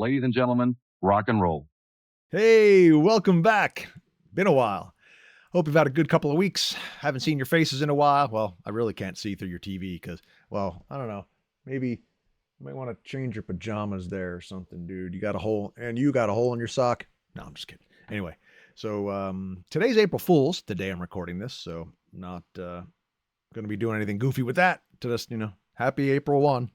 ladies and gentlemen, rock and roll. Hey, welcome back. Been a while. Hope you've had a good couple of weeks. Haven't seen your faces in a while. Well, I really can't see through your TV because, well, I don't know. Maybe you might want to change your pajamas there or something, dude. You got a hole in your sock. No, I'm just kidding. Anyway, so today's April Fool's. Today I'm recording this, so I'm not going to be doing anything goofy with that. To just, happy April 1.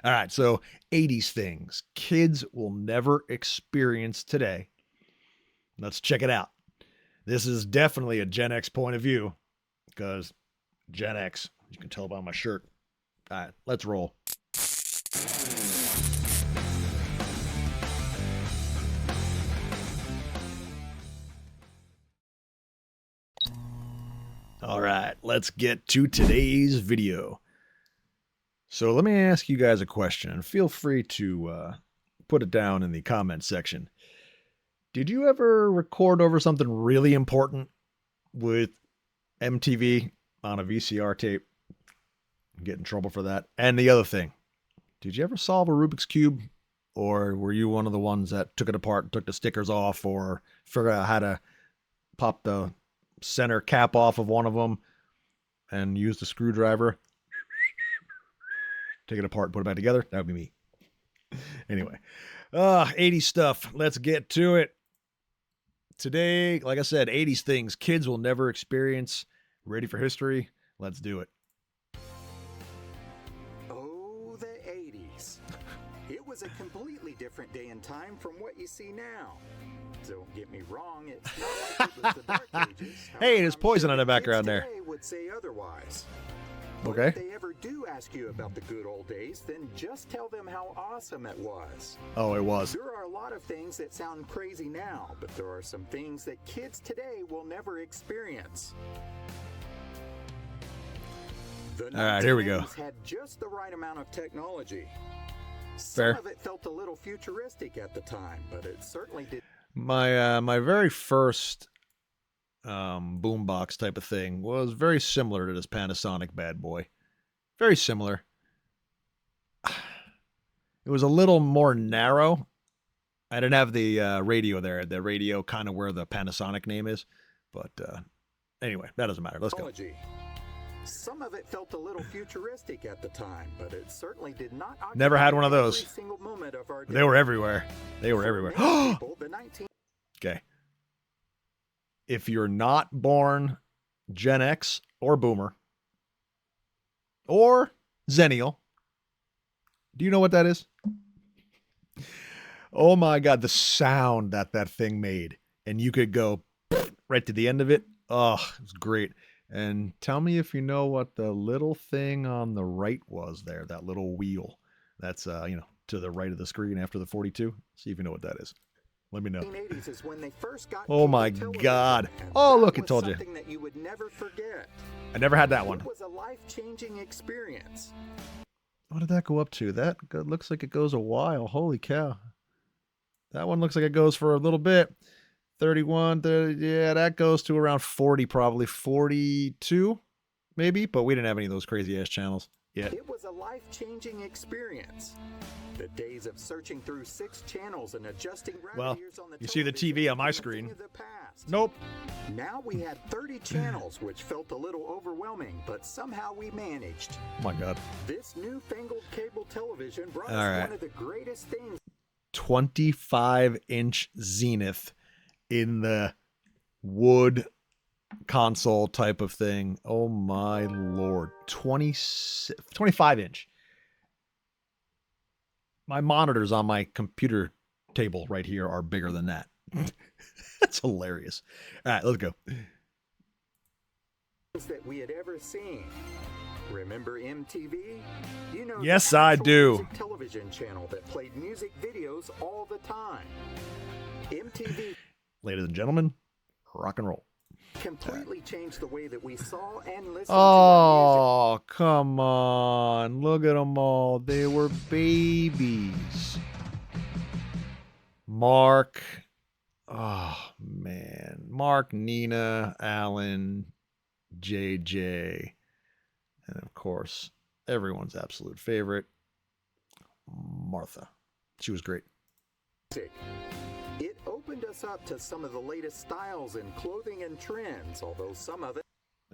All right, so 80s things kids will never experience today. Let's check it out. This is definitely a Gen X point of view because Gen X, you can tell by my shirt. All right, let's roll. All right, let's get to today's video. So let me ask you guys a question, and feel free to put it down in the comment section. Did you ever record over something really important with MTV on a VCR tape? Get in trouble for that. And the other thing, did you ever solve a Rubik's Cube? Or were you one of the ones that took it apart and took the stickers off, or figure out how to pop the center cap off of one of them and use the screwdriver? Take it apart, put it back together. That would be me. Anyway, 80s stuff. Let's get to it. Today, like I said, 80s things kids will never experience. Ready for history? Let's do it. Oh, the 80s. It was a completely different day and time from what you see now. Don't get me wrong, it's not like it was the Dark Ages. Hey, there's poison on the background there. Kids today would say otherwise. Okay. If they ever do ask you about the good old days, then just tell them how awesome it was. Oh, it was. There are a lot of things that sound crazy now, but there are some things that kids today will never experience. The All right, here we go. 1980s had just the right amount of technology. Fair. Some of it felt a little futuristic at the time, but it certainly did. My very first boombox type of thing was very similar to this Panasonic bad boy. Very similar. It was a little more narrow. I didn't have the radio there. The radio kind of where the Panasonic name is. But anyway, that doesn't matter. Let's go. Some of it felt a little futuristic at the time, but it certainly did not. Never had one of those. Every single moment of our They were everywhere. They were everywhere. Okay. If you're not born Gen X or Boomer or Zennial, do you know what that is? Oh my God, the sound that thing made. And you could go right to the end of it. Oh, it's great. And tell me if you know what the little thing on the right was there, that little wheel. That's, to the right of the screen after the 42. See if you know what that is. Let me know. Is when they first got oh my God. Oh, look, it told you. That you would never forget. I never had that one. It was a life-changing experience. What did that go up to? That looks like it goes a while. Holy cow. That one looks like it goes for a little bit. 31, 30, yeah, that goes to around 40, probably 42, maybe, but we didn't have any of those crazy ass channels yet. It was a life-changing experience. The days of searching through 6 channels and adjusting well, you see the TV on my screen. Nope. Now we had 30 channels, which felt a little overwhelming, but somehow we managed. Oh my God. This newfangled cable television brought us one of the greatest things. 25-inch Zenith in the wood console type of thing. Oh my Lord. 25-inch. My monitors on my computer table right here are bigger than that. That's hilarious. All right, let's go. That we had ever seen. Remember MTV? You know, yes, I do. Television channel that played music videos all the time. MTV. Ladies and gentlemen, rock and roll. Completely changed the way that we saw and listened to Oh, come on. Look at them all. They were babies. Mark. Oh, man. Mark, Nina, Alan, JJ. And, of course, everyone's absolute favorite, Martha. She was great. It opened us up to some of the latest styles in clothing and trends, although some of it.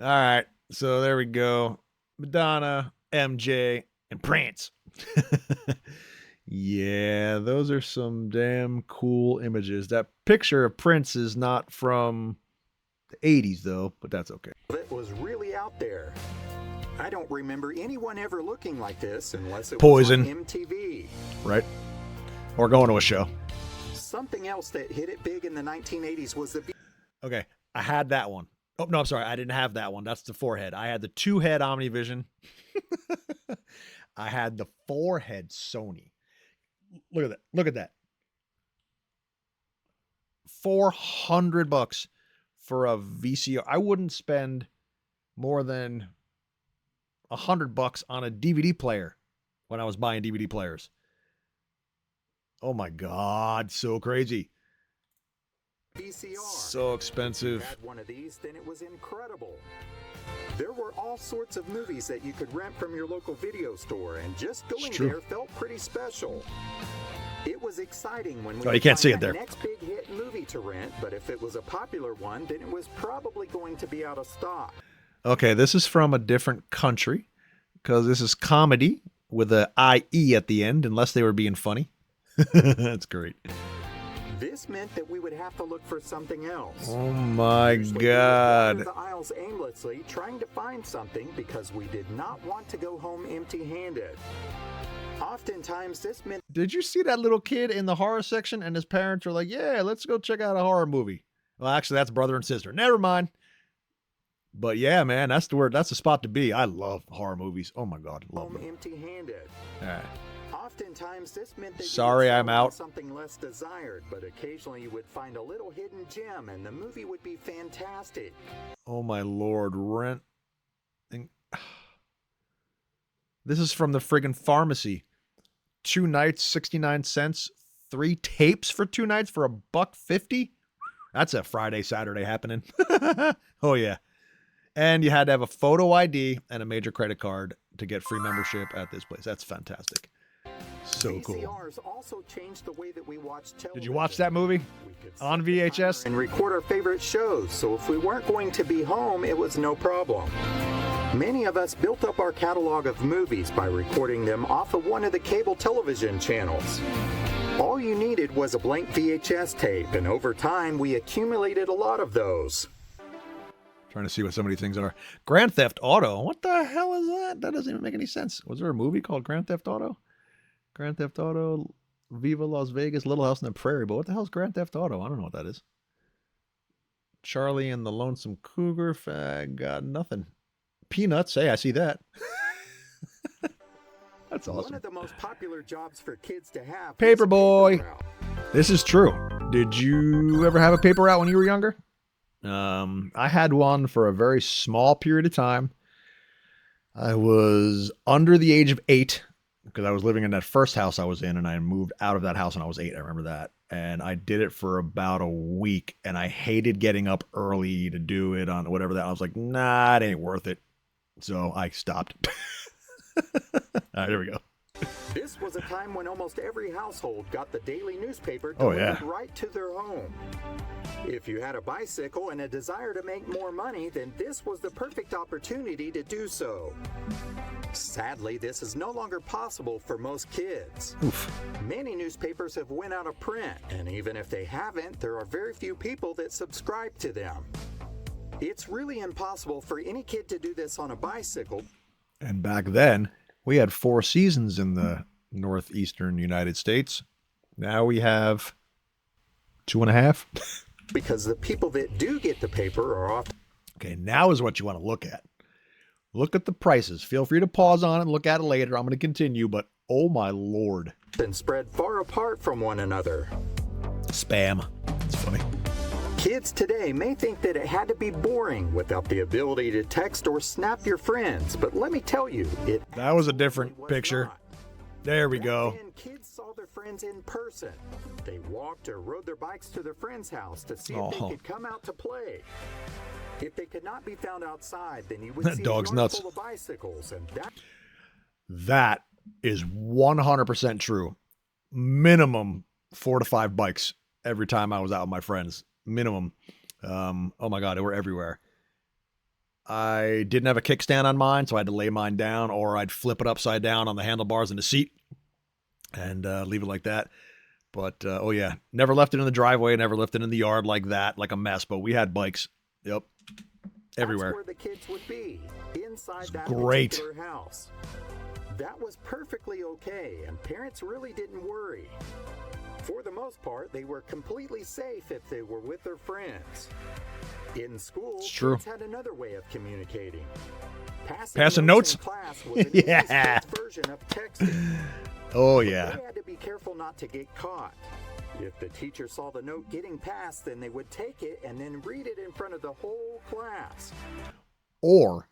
All right, so there we go. Madonna, MJ, and Prince. Yeah, those are some damn cool images. That picture of Prince is not from the 80s, though, but that's okay. It was really out there. I don't remember anyone ever looking like this unless it Poison. was on MTV. Right? Or going to a show. Something else that hit it big in the 1980s was the... Okay, I had that one. Oh, no, I'm sorry. I didn't have that one. That's the 4-head. I had the 2-head Omnivision. I had the 4-head Sony. Look at that. Look at that. $400 for a VCR. I wouldn't spend more than $100 on a DVD player when I was buying DVD players. Oh my God, so crazy. VCR. So expensive. If you had one of these, then it was incredible. There were all sorts of movies that you could rent from your local video store, and just going there felt pretty special. It was exciting when we you can't see it there. Next big hit movie to rent, but if it was a popular one, then it was probably going to be out of stock. Okay, this is from a different country because this is comedy with a IE at the end, unless they were being funny. That's great. This meant that we would have to look for something else. Oh my Usually we would God. wander the aisles aimlessly, trying to find something because we did not want to go home empty-handed. Oftentimes, this meant... Did you see that little kid in the horror section and his parents were like, yeah, let's go check out a horror movie? Well, actually, that's brother and sister. Never mind. But yeah, man, that's the word. That's the spot to be. I love horror movies. Oh my God. Love them. empty-handed. All right. Oftentimes, this meant that Sorry, you would I'm out. something less desired, but occasionally you would find a little hidden gem, and the movie would be fantastic. Oh my Lord. Rent. This is from the friggin' pharmacy. 2 nights, 69 cents. 3 tapes for 2 nights for $1.50. That's a Friday, Saturday happening. Oh yeah. And you had to have a photo ID and a major credit card to get free membership at this place. That's fantastic. So cool. VCRs also changed the way that we watched television. Did you watch that movie on VHS? And record our favorite shows, so if we weren't going to be home, it was no problem. Many of us built up our catalog of movies by recording them off of one of the cable television channels. All you needed was a blank VHS tape, and over time, we accumulated a lot of those. Trying to see what some of these things are. Grand Theft Auto. What the hell is that? That doesn't even make any sense. Was there a movie called Grand Theft Auto? Grand Theft Auto, Viva Las Vegas, Little House on the Prairie. But what the hell is Grand Theft Auto? I don't know what that is. Charlie and the Lonesome Cougar. Got nothing. Peanuts. Hey, I see that. That's awesome. One of the most popular jobs for kids to have. Paperboy. This is true. Did you ever have a paper route when you were younger? I had one for a very small period of time. I was under the age of 8 because I was living in that first house I was in, and I moved out of that house when I was 8. I remember that. And I did it for about a week, and I hated getting up early to do it on whatever that. I was like, nah, it ain't worth it. So I stopped. All right, here we go. This was a time when almost every household got the daily newspaper Oh, delivered yeah. right to their home. If you had a bicycle and a desire to make more money, then this was the perfect opportunity to do so. Sadly, this is no longer possible for most kids. Oof. Many newspapers have went out of print, and even if they haven't, there are very few people that subscribe to them. It's really impossible for any kid to do this on a bicycle. And back then, we had 4 seasons in the northeastern United States. Now we have 2.5. Because the people that do get the paper are often Okay, now is what you want to look at. Look at the prices. Feel free to pause on it and look at it later. I'm going to continue, but oh my Lord. spread far apart from one another. Spam. It's funny. Kids today may think that it had to be boring without the ability to text or snap your friends, but let me tell you, That was a different was picture. not. There we Back go. then, kids saw their friends in person. They walked or rode their bikes to their friend's house to see if they Oh. could come out to play. If they could not be found outside, then you would That see dog's a yard nuts. full of bicycles, and that That is 100% true. minimum 4 to 5 bikes every time I was out with my friends. Minimum. Oh my God, they were everywhere. I didn't have a kickstand on mine, so I had to lay mine down, or I'd flip it upside down on the handlebars in the seat and leave it like that. But, oh yeah, never left it in the driveway, never left it in the yard like that, like a mess. But we had bikes. Yep. Everywhere. That's where the kids would be, inside that great. particular house. That was perfectly okay, and parents really didn't worry. For the most part, they were completely safe if they were with their friends. In school, It's true. kids had another way of communicating. Passing notes? In class was an Yeah. easy version of texting. Oh, yeah. They had to be careful not to get caught. If the teacher saw the note getting passed, then they would take it and then read it in front of the whole class. Or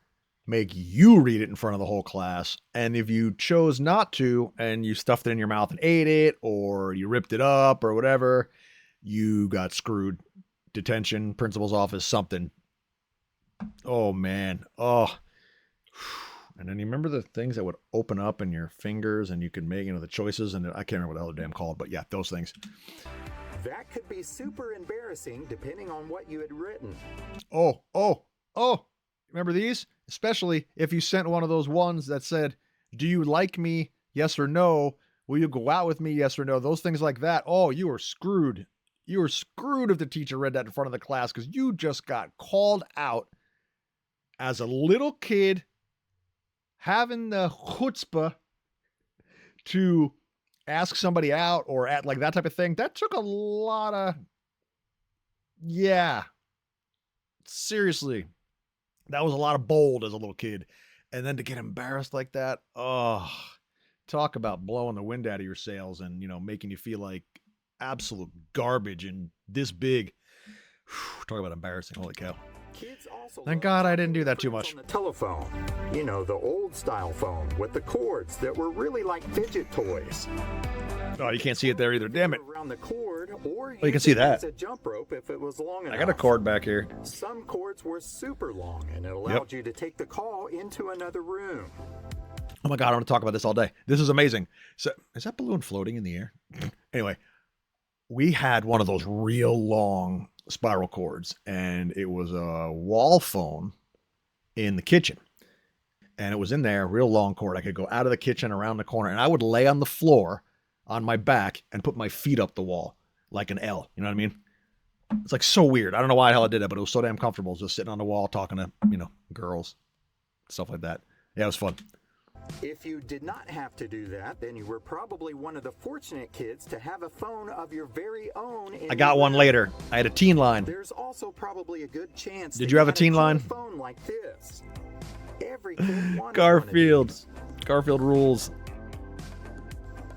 make you read it in front of the whole class. And if you chose not to and you stuffed it in your mouth and ate it, or you ripped it up or whatever, you got screwed. Detention, principal's office, something. Oh, man. Oh. And then you remember the things that would open up in your fingers and you could make, the choices, and I can't remember what the hell they're damn called, but yeah, those things. That could be super embarrassing depending on what you had written. Oh. Remember these? Especially if you sent one of those ones that said, do you like me? Yes or no. Will you go out with me? Yes or no. Those things like that. Oh, you were screwed. You were screwed if the teacher read that in front of the class, because you just got called out as a little kid having the chutzpah to ask somebody out or at like that type of thing. That took a lot of, yeah, seriously, that was a lot of bold as a little kid. And then to get embarrassed like that, oh, talk about blowing the wind out of your sails and, making you feel like absolute garbage and this big. Talk about embarrassing. Holy cow. Kids also Thank God I didn't do that too much. on the telephone. The old style phone with the cords that were really like fidget toys. Oh, you can't see it there either. Damn it. Around the cord, or you can see that. as a jump rope if it was long enough. I got a cord back here. Some cords were super long, and it allowed you to take the call into another room. Oh my God, I want to talk about this all day. This is amazing. So, is that balloon floating in the air? Anyway, we had one of those real long spiral cords, and it was a wall phone in the kitchen. And it was in there, real long cord. I could go out of the kitchen around the corner, and I would lay on the floor on my back and put my feet up the wall like an L. You know what I mean? It's like so weird. I don't know why the hell I did that, but it was so damn comfortable just sitting on the wall talking to, girls, stuff like that. Yeah, it was fun. If you did not have to do that, then you were probably one of the fortunate kids to have a phone of your very own. I got one later. I had a teen line. There's also probably a good chance. Did you have a teen line? Phone like this. Every kid wanted Garfield. one of these. Garfield rules.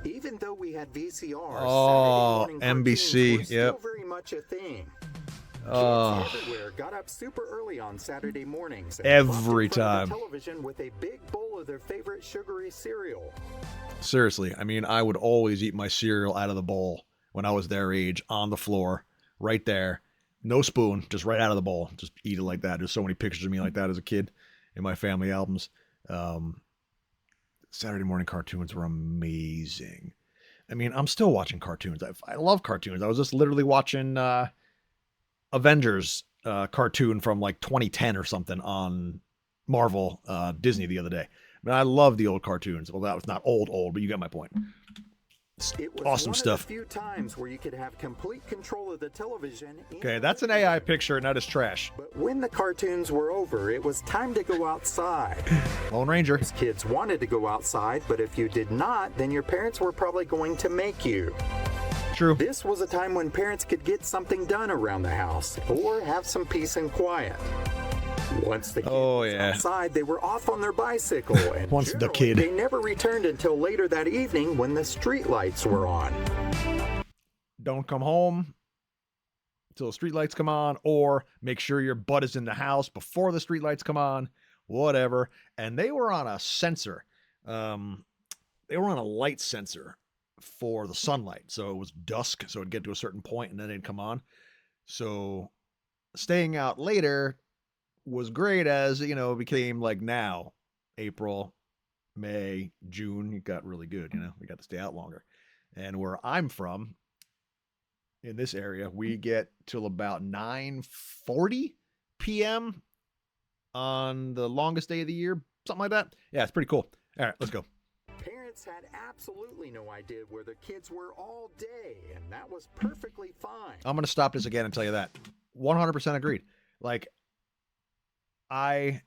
Even though we had VCRs, Oh, Saturday morning NBC, cartoons were still yep. very much a thing. Oh. Kids everywhere got up super early on Saturday mornings. And Every plopped in front of time. the television with a big bowl of their favorite sugary cereal. Seriously, I mean, I would always eat my cereal out of the bowl when I was their age, on the floor, right there. No spoon, just right out of the bowl. Just eat it like that. There's so many pictures of me like that as a kid in my family albums. Saturday morning cartoons were amazing. I mean, I'm still watching cartoons. I love cartoons. I was just literally watching Avengers cartoon from like 2010 or something on Marvel Disney the other day. I mean, I love the old cartoons. Well, that was not old, but you get my point. It was Awesome one stuff. Of the few times where you could have complete control of the television. Okay, that's an AI picture, and that is trash. But when the cartoons were over, it was time to go outside. Lone Ranger. Kids wanted to go outside, but if you did not, then your parents were probably going to make you. True. This was a time when parents could get something done around the house or have some peace and quiet. Once the kid was outside, they were off on their bicycle, and Once the kid. they never returned until later that evening when the street lights were on. Don't come home until the street lights come on, or make sure your butt is in the house before the street lights come on, whatever. And they were on a sensor. They were on a light sensor for the sunlight. So it was dusk, so it'd get to a certain point and then it'd come on. So staying out later was great as, it became like now, April, May, June, it got really good, we got to stay out longer. And where I'm from, in this area, we get till about 9:40 p.m. on the longest day of the year, something like that. Yeah, it's pretty cool. All right, let's go. Parents had absolutely no idea where their kids were all day, and that was perfectly fine. I'm going to stop this again and tell you that. 100% agreed. Like, I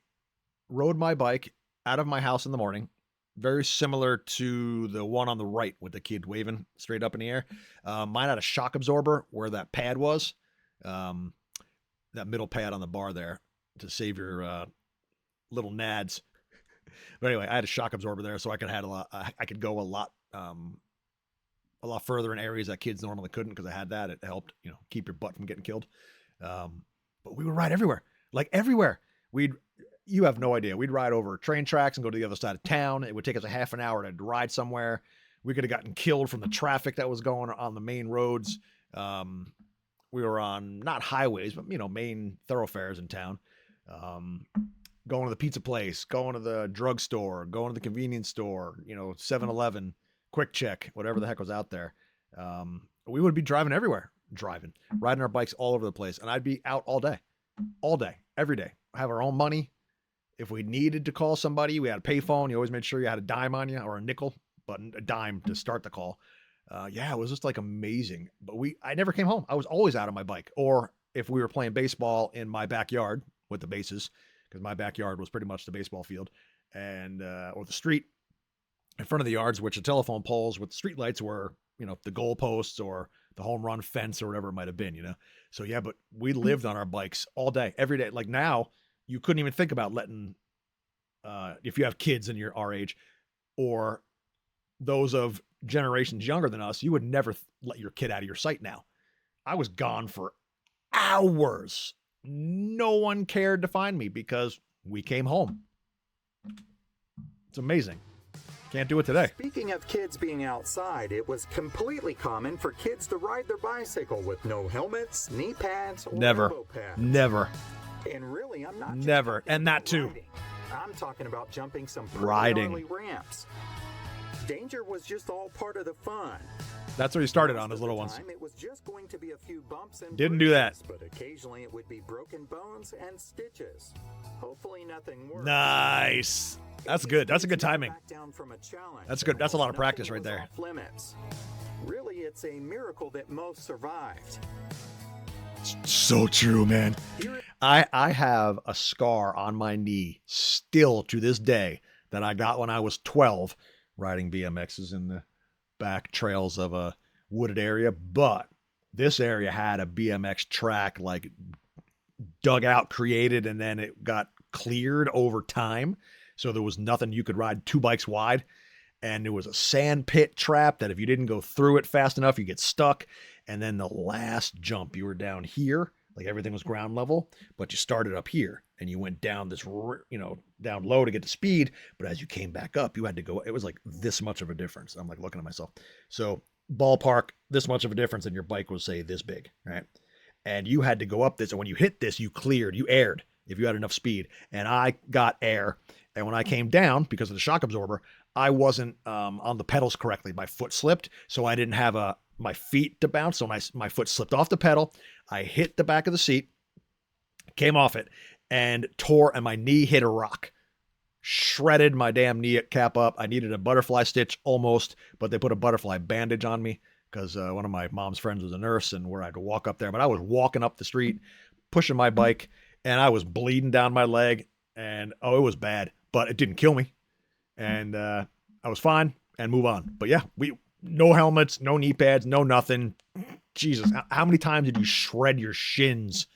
rode my bike out of my house in the morning, very similar to the one on the right with the kid waving straight up in the air. Mine had a shock absorber where that pad was, that middle pad on the bar there to save your little nads. But anyway, I had a shock absorber there, so I could go a lot further in areas that kids normally couldn't because I had that. It helped, keep your butt from getting killed. But we would ride everywhere, like everywhere. You have no idea. We'd ride over train tracks and go to the other side of town. It would take us a half an hour to ride somewhere. We could have gotten killed from the traffic that was going on the main roads. We were on not highways, but main thoroughfares in town. Going to the pizza place, going to the drugstore, going to the convenience store, 7-Eleven, Quick Check, whatever the heck was out there. We would be driving everywhere, riding our bikes all over the place. And I'd be out all day, every day. Have our own money. If we needed to call somebody, we had a payphone. You always made sure you had a dime on you or a nickel, but a dime to start the call. It was just like amazing. But I never came home. I was always out on my bike. Or if we were playing baseball in my backyard with the bases, because my backyard was pretty much the baseball field, and or the street in front of the yards, which the telephone poles with the street lights were, the goalposts or the home run fence or whatever it might have been, So yeah, but we lived on our bikes all day, every day. Like now, you couldn't even think about letting, if you have kids and you're our age, or those of generations younger than us, you would never let your kid out of your sight now. I was gone for hours. No one cared to find me because we came home. It's amazing. Can't do it today. Speaking of kids being outside, it was completely common for kids to ride their bicycle with no helmets, knee pads, or elbow pads. Never. And really, I'm not never. And that too. Riding. I'm talking about jumping some riding ramps. Danger was just all part of the fun. That's where you started on those little ones. It was just going to be a few bumps and didn't do that. But occasionally it would be broken bones and stitches. Hopefully nothing worse. Nice. That's good. That's a good timing. That's good. That's a lot of practice right there. Limits. Really, it's a miracle that most survived. So true, man. I have a scar on my knee still to this day that I got when I was 12 riding BMXs in the back trails of a wooded area. But this area had a BMX track like dug out, created, and then it got cleared over time. So there was nothing. You could ride 2 bikes wide, and there was a sand pit trap that if you didn't go through it fast enough, you get stuck. And then the last jump, you were down here, like everything was ground level, but you started up here and you went down this, down low to get to speed. But as you came back up, you had to go, it was like this much of a difference. I'm like looking at myself. So ballpark, this much of a difference, and your bike was say this big, right? And you had to go up this. And when you hit this, you aired if you had enough speed. And I got air. And when I came down, because of the shock absorber, I wasn't on the pedals correctly. My foot slipped, so I didn't have my feet to bounce. So my foot slipped off the pedal. I hit the back of the seat, came off it, and tore, and my knee hit a rock. Shredded my damn knee cap up. I needed a butterfly stitch almost, but they put a butterfly bandage on me because one of my mom's friends was a nurse, and where I had to walk up there. But I was walking up the street, pushing my bike, and I was bleeding down my leg, and it was bad. But it didn't kill me, and I was fine and move on. But yeah, no helmets, no knee pads, no nothing. Jesus, how many times did you shred your shins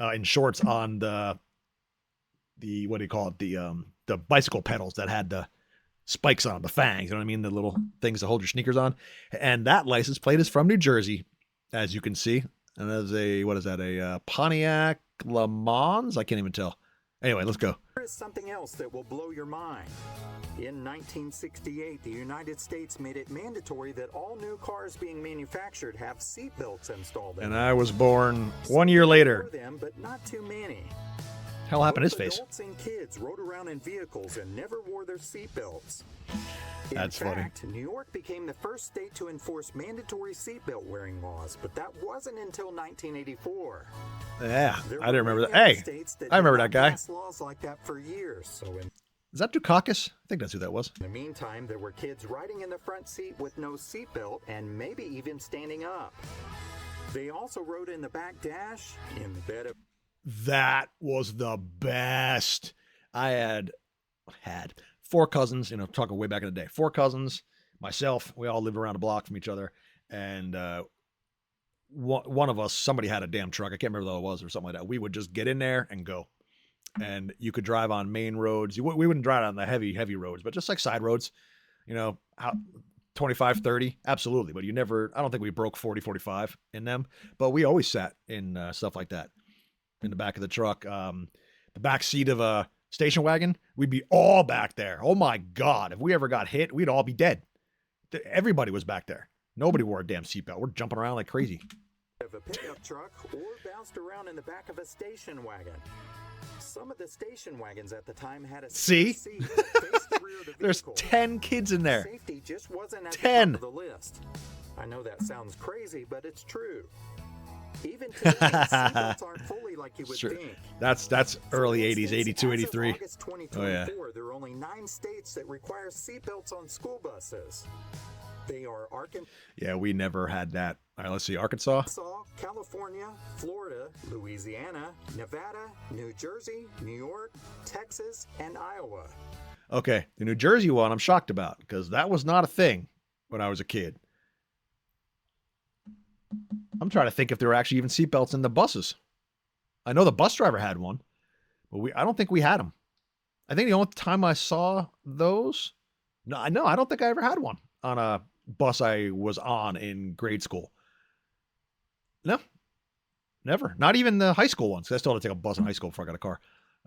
in shorts on the what do you call it? The bicycle pedals that had the spikes on them, the fangs, you know what I mean? The little things to hold your sneakers on. And that license plate is from New Jersey, as you can see. And there's a Pontiac Le Mans? I can't even tell. Anyway, let's go. There is something else that will blow your mind. In 1968, the United States made it mandatory that all new cars being manufactured have seat belts installed in them. And I was born 1 year later. Them, but not too many. Hell happened to his face. Adults and kids rode around in vehicles and never wore their seat belts. That's In funny. fact, New York became the first state to enforce mandatory seatbelt wearing laws, but that wasn't until 1984. Yeah, There I were didn't remember many that. other Hey, states that I remember did that not guy. pass laws like that for years. So in Is that Dukakis? I think that's who that was. the meantime, there were kids riding in the front seat with no seatbelt and maybe even standing up. They also rode in the back dash in the bed of That was the best. I had 4 cousins, talking way back in the day. 4 cousins, myself, we all lived around a block from each other. And one of us, somebody had a damn truck. I can't remember what it was or something like that. We would just get in there and go. And you could drive on main roads. We wouldn't drive on the heavy roads, but just like side roads, how 25, 30, absolutely. But I don't think we broke 40, 45 in them. But we always sat in stuff like that in the back of the truck. The back seat of a station wagon, we'd be all back there. Oh my God. If we ever got hit, we'd all be dead. Everybody was back there. Nobody wore a damn seatbelt. We're jumping around like crazy. of a pickup truck or bounced around in the back of a station wagon. Some of the station wagons at the time had a See? seat that faced the rear of the There's vehicle. 10 kids in there. Safety just wasn't at 10. the top of the list. I know that sounds crazy, but it's true. Even today, seatbelts aren't fully like you would Sure. think. That's early 80s, 82, As of 83. August 2024, Oh, there are only 9 states that require seatbelts on school buses. They are Arkansas, Yeah, we never had that. All right, let's see. Arkansas. California, Florida, Louisiana, Nevada, New Jersey, New York, Texas, and Iowa. Okay, the New Jersey one I'm shocked about because that was not a thing when I was a kid. I'm trying to think if there were actually even seatbelts in the buses. I know the bus driver had one, but I don't think we had them. I think the only time I saw those, I don't think I ever had one on a bus I was on in grade school. No, never. Not even the high school ones. I still had to take a bus in high school before I got a car.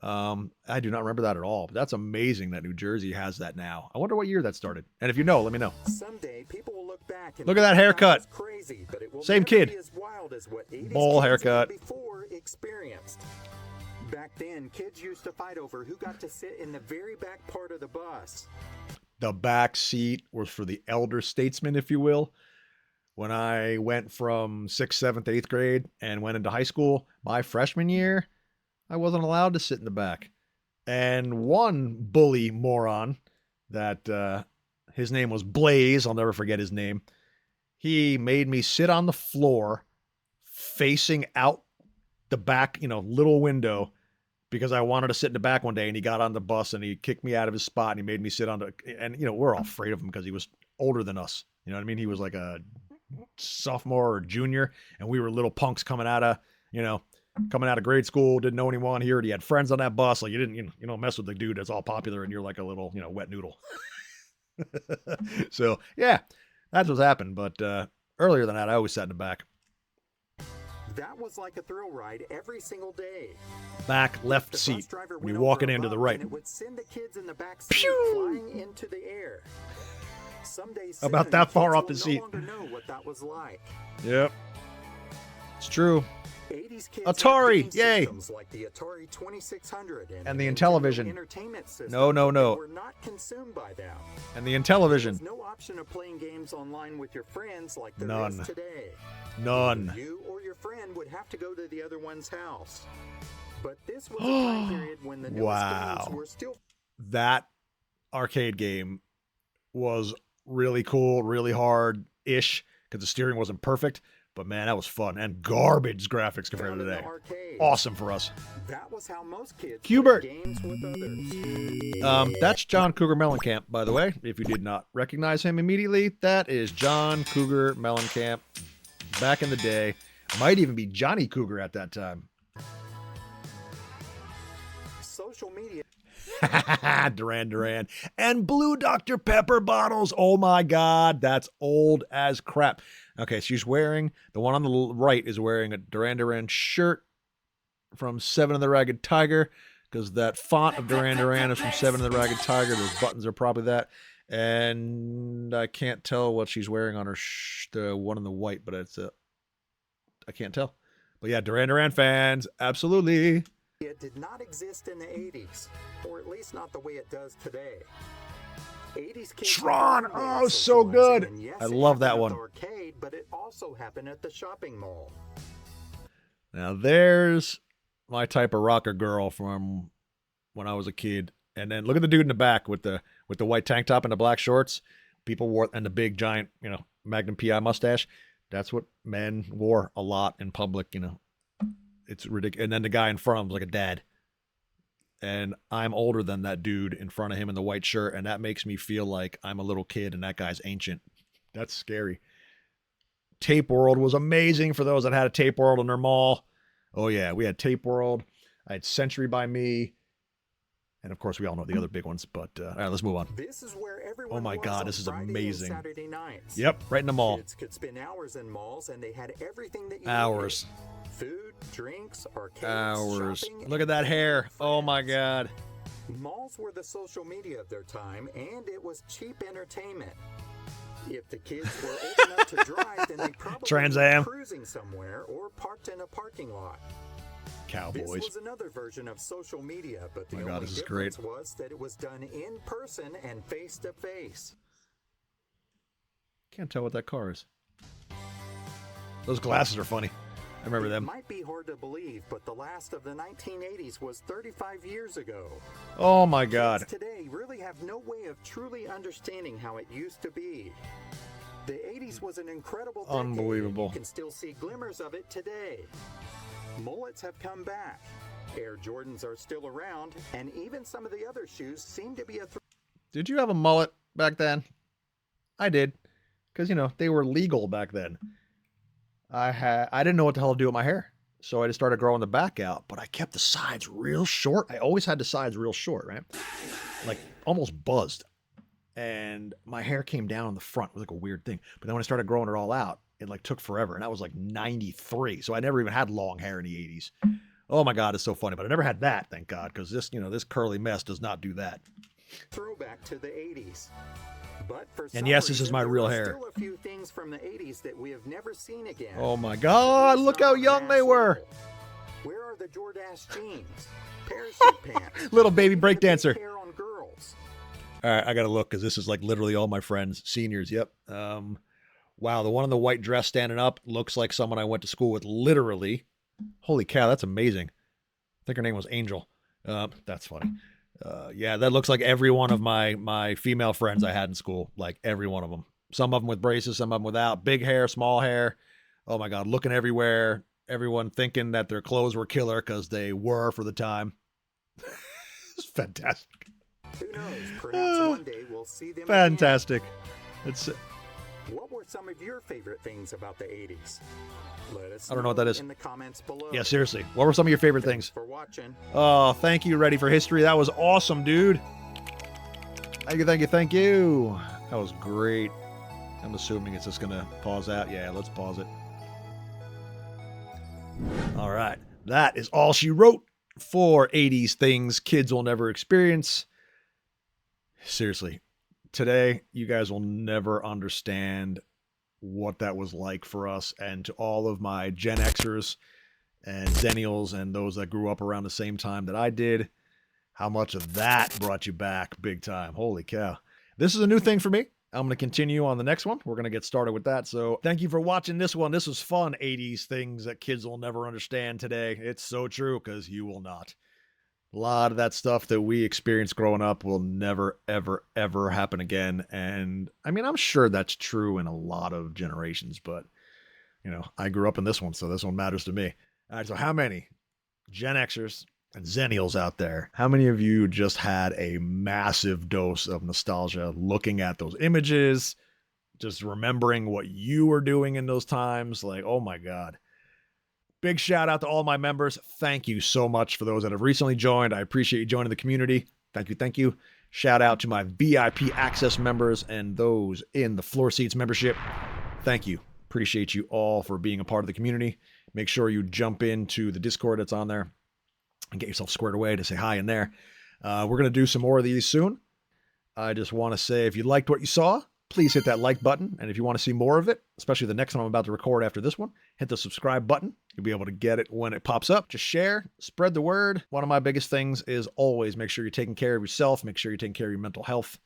I do not remember that at all. But that's amazing that New Jersey has that now. I wonder what year that started. And if you know, let me know. Someday people will look back and Look at that haircut. was crazy, but it will Same never kid. be as wild as what 80s Bowl kids haircut. before experienced. Back then, kids used to fight over who got to sit in the very back part of the bus. The back seat was for the elder statesmen, if you will. When I went from 6th, 7th, 8th grade and went into high school, my freshman year, I wasn't allowed to sit in the back. And one bully moron that his name was Blaze, I'll never forget his name, he made me sit on the floor facing out the back, little window because I wanted to sit in the back one day, and he got on the bus and he kicked me out of his spot and he made me sit on and we're all afraid of him because he was older than us. You know what I mean? He was like a sophomore or junior, and we were little punks coming out of grade school, didn't know anyone here. He had friends on that bus. Like you don't mess with the dude that's all popular and you're like a little, wet noodle. So yeah, that's what's happened. But earlier than that, I always sat in the back. That was like a thrill ride every single day. Back left The bus seat driver when went you're walking over into the above, right. and it would send the kids in the back seat Pew! flying into the air. Someday About soon, that far kids off will the no seat. longer know what that was like. Yep. It's true. 80s kids Atari, had game yay. systems like the Atari 2600 And the Nintendo Intellivision. Entertainment system No. that were not consumed by them. And the Intellivision. There's no option of playing games online with your friends like there None. is today. None. You or your friend would have to go to the other one's house. But this was a time period when the newest Wow. games were still That arcade game was really cool, really hard-ish because the steering wasn't perfect. But man, that was fun. And garbage graphics compared found to in the today. arcades. Awesome for us. That was how most kids Hubert. played games with others. That's John Cougar Mellencamp, by the way. If you did not recognize him immediately, that is John Cougar Mellencamp back in the day. Might even be Johnny Cougar at that time. Social media. Duran. And blue Dr. Pepper bottles. Oh my God, that's old as crap. Okay, she's wearing, the one on the right is wearing a Duran shirt from Seven of the Ragged Tiger, because that font of Duran is from Seven of the Ragged Tiger. Those buttons are probably that. And I can't tell what she's wearing on her, the one in the white, but I can't tell. But yeah, Duran fans, absolutely. It did not exist in the 80s, or at least not the way it does today. 80s kids Tron, were oh, so good. and yes, I it love that happened at one. the arcade, but it also happened at the shopping mall. Now there's my type of rocker girl from when I was a kid. And then look at the dude in the back with the white tank top and the black shorts. People wore, and the big giant, Magnum PI mustache. That's what men wore a lot in public, It's ridiculous. And then the guy in front of him was like a dad. And I'm older than that dude in front of him in the white shirt, and that makes me feel like I'm a little kid and that guy's ancient. That's scary. Tape World was amazing for those that had a Tape World in their mall. Oh, yeah, we had Tape World. I had Century by Me. And, of course, we all know the other big ones. But, all right, let's move on. This is where everyone Oh, my was God, on this is Friday and amazing. Saturday nights. Yep, right in the mall. Kids could spend hours in malls, and they had everything that you Hours. needed. Food, drinks, arcades, Hours. shopping, Look at that and hair. friends. Oh, my God. Malls were the social media of their time, and it was cheap entertainment. If the kids were old enough to drive, then they probably Trans were Am. cruising somewhere or parked in a parking lot. Cowboys. This was another version of social media, but the Oh my God, only this is difference great. was that it was done in person and face to face. Can't tell what that car is. Those glasses are funny. I remember them. It might be hard to believe, but the last of the 1980s was 35 years ago. Oh, my God. Kids today really have no way of truly understanding how it used to be. The 80s was an incredible decade. Unbelievable. You can still see glimmers of it today. Mullets have come back. Air Jordans are still around, and even some of the other shoes seem to be a Did you have a mullet back then? I did. Because, they were legal back then. I didn't know what the hell to do with my hair. So I just started growing the back out, but I kept the sides real short. I always had the sides real short, right? Like almost buzzed. And my hair came down on the front. It was like a weird thing. But then when I started growing it all out, it like took forever. And that was like 93. So I never even had long hair in the 80s. Oh my God, it's so funny. But I never had that, thank God, because this curly mess does not do that. throwback to the 80s. But for And some yes, this is reason, my there real are hair. Still a few things from the 80s that we have never seen again. Oh my God, look how young they were. Where are the Jordache jeans? Parachute pants? Little baby Even the big breakdancer. hair on girls. All right, I got to look because this is like literally all my friends, seniors. Yep. Wow, the one in the white dress standing up looks like someone I went to school with, literally. Holy cow, that's amazing. I think her name was Angel. That's funny. Yeah, that looks like every one of my female friends I had in school, like every one of them. Some of them with braces, some of them without. Big hair, small hair. Oh my God, looking everywhere. Everyone thinking that their clothes were killer because they were for the time. It's fantastic. Who knows? Perhaps one day we'll see them Fantastic. It's again. What were some of your favorite things about the 80s? Let us I don't know what that is. in the comments below. yeah, seriously. What were some of your favorite Thanks things? for watching. Oh, thank you, Rhetty for History. That was awesome, dude. Thank you, thank you, thank you. That was great. I'm assuming it's just going to pause out. Yeah, let's pause it. All right. That is all she wrote for 80s things kids will never experience. Seriously, today, you guys will never understand what that was like for us. And to all of my Gen Xers and Zennials and those that grew up around the same time that I did, how much of that brought you back big time. Holy cow. This is a new thing for me. I'm going to continue on the next one. We're going to get started with that. So thank you for watching this one. This was fun. 80s things that kids will never understand today. It's so true because you will not. A lot of that stuff that we experienced growing up will never, ever, ever happen again. And I mean, I'm sure that's true in a lot of generations, but I grew up in this one, so this one matters to me. All right, so how many Gen Xers and Zennials out there, how many of you just had a massive dose of nostalgia looking at those images, just remembering what you were doing in those times? Like, oh my God. Big shout out to all my members. Thank you so much for those that have recently joined. I appreciate you joining the community. Thank you. Thank you. Shout out to my VIP access members and those in the Floor Seats membership. Thank you. Appreciate you all for being a part of the community. Make sure you jump into the Discord that's on there and get yourself squared away to say hi in there. We're going to do some more of these soon. I just want to say, if you liked what you saw, please hit that like button. And if you want to see more of it, especially the next one I'm about to record after this one, hit the subscribe button. You'll be able to get it when it pops up. Just share, spread the word. One of my biggest things is always make sure you're taking care of yourself. Make sure you're taking care of your mental health.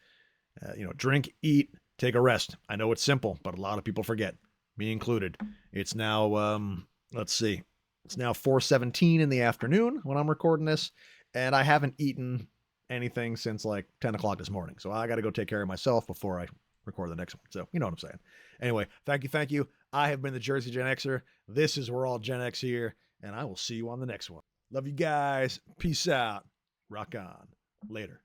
Drink, eat, take a rest. I know it's simple, but a lot of people forget, me included. It's now, let's see, it's now 4:17 in the afternoon when I'm recording this, and I haven't eaten anything since like 10 o'clock this morning. So I got to go take care of myself before I record the next one. So you know what I'm saying. Anyway, thank you. I have been the Jersey Gen Xer. This is We're All Gen X here, and I will see you on the next one. Love you guys. Peace out. Rock on. Later.